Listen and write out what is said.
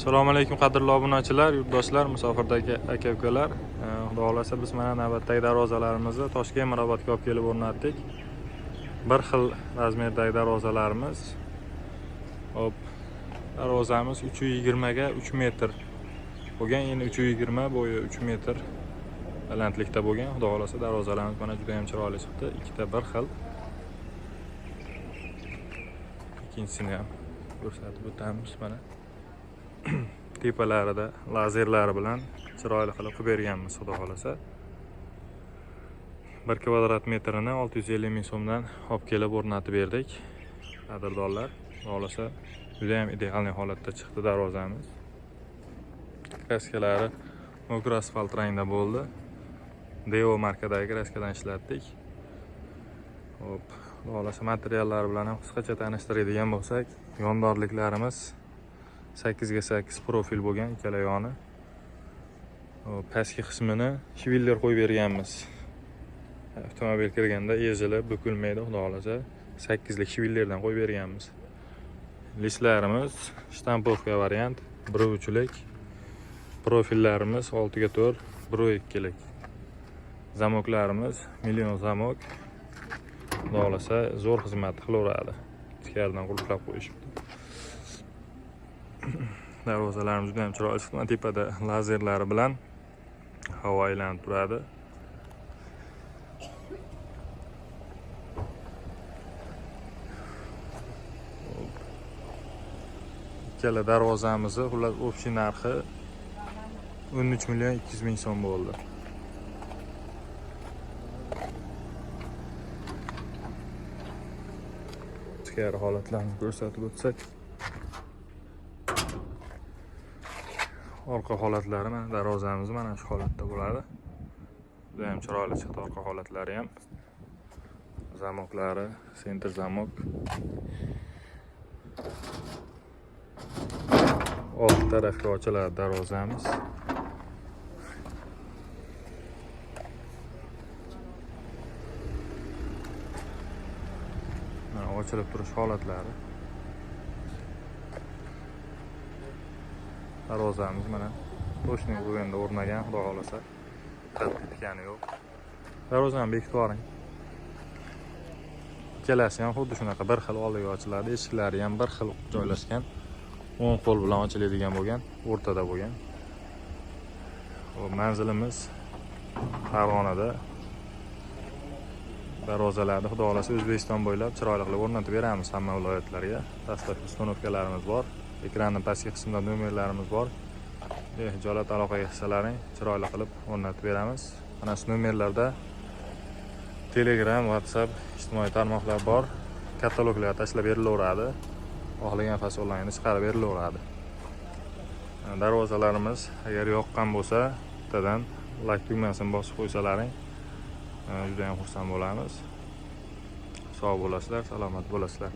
Assalomu alaykum qadrli obunachilar, yurtdoshlar, musofirdagi aka-ukalar. Xudo xolasa biz mana navbatdagi darvozalarimizni Toshkent Mirobodga olib kelib o'rnatdik. Bir xil razmerdagi darvozalarimiz. Hop, darvozamiz 320 ga 3 metr bo'lgan, endi 320 bo'yi 3 metr balandlikda bo'lgan. Xudo xolasa darvozalarimiz mana juda ham chiroyli chiqdi. Ikkita bir xil. Ikkinchisini ham ko'rsatib o'tamiz mana. Tepalarida lazerlari bilan chiroyli qilib berganmiz, xudo xolasa. 1 kvadrat metrini 650 ming so'mdan olib kelib o'rnatib berdik. Qadrdonlar, xudo xolasa juda ham ideal holatda chiqdi darvozamiz. Kraskalari mokr asfalt rangda bo'ldi. Devo markadagi kraskadan ishlatdik. Hop, xudo xolasa materiallar bilan ham qisqacha tanishtiradigan bo'lsak, yondorliklarimiz 8 ga 8 profil bo'lgan ikkala yoni. Pastki qismini shviller qo'yib berganmiz. Avtomobil kirganda ezilib, bukilmaydi, xudo xolasa 8 lik shvillerdan qo'yib berganmiz. Listlarimiz shtampovka variant, 1.3 lik. Profillarimiz 6 ga 4, 1.2 lik. Zamoklarimiz million zamok. Xudo xolasa zo'r xizmat qilaveradi. Ichkaridan qulflab qo'yishibdi. Darvozalarimiz juda ham chiroyli chiqdi. Tepada lazerlari bilan havo aylanib turadi. Ikkala darvozamizni xullas общий narxi 13 million 200 ming so'm bo'ldi. Ichkari holatlarni ko'rsatib o'tsak, orqa holatlari mana darvozamiz mana shu holatda bo'ladi. Juda ham chiroyli chiqdi orqa holatlari ham. Zamoklari, center zamok. Old tarafga ochiladi darvozamiz. Mana ochilib turish holatlari. Darvozamiz mana to'shning bo'yinda o'rnagan, xudo xolasa. Qattiqani yo'q. Darvozani bekitib yuboring. Ikkalasi ham xuddi shunaqa bir xil oldiga ochiladi. Eshiklari ham bir xil joylashgan. O'ng qo'l bilan ochiladigan bo'lgan, o'rtada bo'lgan. Manzilimiz Farg'onada. Darvozalarni xudo xolasa O'zbekiston bo'ylab chiroyli qilib o'rnatib beramiz hamma viloyatlarga. Dastlabki uстановkalarimiz bor. Ekranning pastki qismida nomerlarimiz bor. Hijolat aloqaga hissalaring chiroyli qilib o'rnatib beramiz. Mana shu nomerlarda Telegram, WhatsApp, ijtimoiy tarmoqlar bor. Kataloglar tashlab berilaveradi. Xohlagan fasollarni chiqarib berilaveradi. Darvozalarimiz agar yoqqan bo'lsa, bittadan like tugmasini bosib qo'ysalaring, juda ham xursand bo'lamiz. Sog' bo'lasizlar, salomat bo'lasizlar.